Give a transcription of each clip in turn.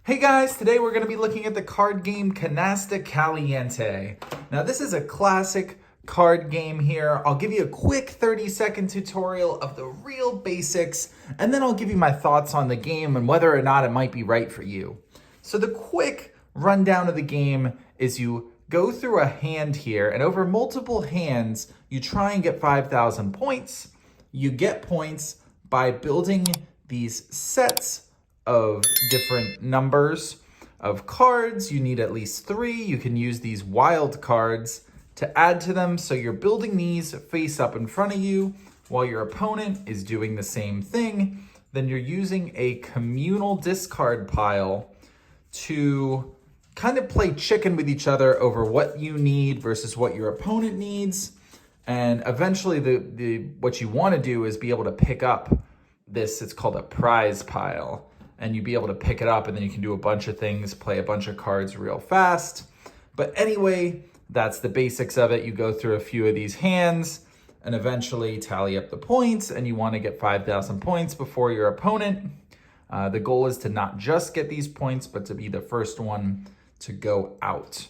Hey guys, today we're going to be looking at the card game Canasta Caliente. Now this is a classic card game here. I'll give you a quick 30-second tutorial of the real basics, and then I'll give you my thoughts on the game and whether or not it might be right for you. So the quick rundown of the game is you go through a hand here, and over multiple hands, you try and get 5,000 points. You get points by building these sets of different numbers of cards. You need at least 3. You can use these wild cards to add to them. So you're building these face up in front of you while your opponent is doing the same thing. Then you're using a communal discard pile to kind of play chicken with each other over what you need versus what your opponent needs. And eventually what you want to do is be able to pick up this, it's called a prize pile. And you'd be able to pick it up, and then you can do a bunch of things, play a bunch of cards real fast. But anyway, that's the basics of it. You go through a few of these hands and eventually tally up the points, and you want to get 5,000 points before your opponent. The goal is to not just get these points, but to be the first one to go out.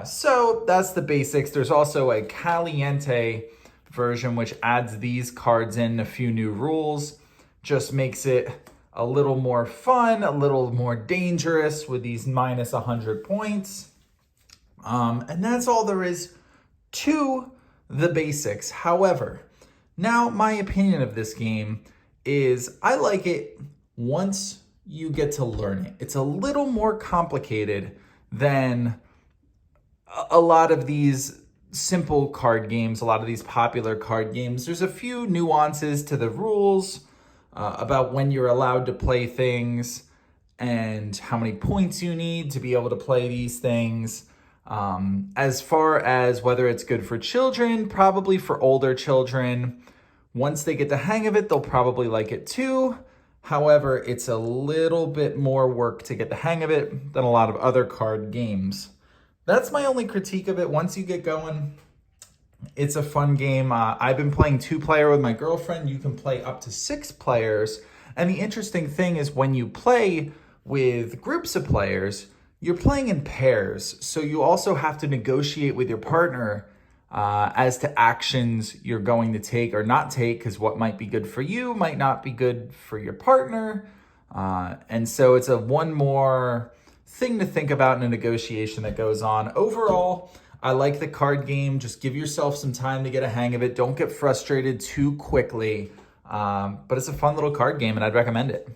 So that's the basics. There's also a Caliente version, which adds these cards in, a few new rules, just makes it a little more fun, a little more dangerous with these minus 100 points. And that's all there is to the basics. However, now my opinion of this game is I like it once you get to learn it. It's a little more complicated than a lot of these simple card games, a lot of these popular card games. There's a few nuances to the rules, about when you're allowed to play things and how many points you need to be able to play these things. As far as whether it's good for children, probably for older children. Once they get the hang of it, they'll probably like it too. However, it's a little bit more work to get the hang of it than a lot of other card games. That's my only critique of it. Once you get going, it's a fun game. I've been playing 2-player with my girlfriend. You can play up to 6 players. And the interesting thing is when you play with groups of players, you're playing in pairs. So you also have to negotiate with your partner as to actions you're going to take or not take, because what might be good for you might not be good for your partner. And so it's one more thing to think about in a negotiation that goes on. Overall, I like the card game. Just give yourself some time to get a hang of it. Don't get frustrated too quickly. But it's a fun little card game, and I'd recommend it.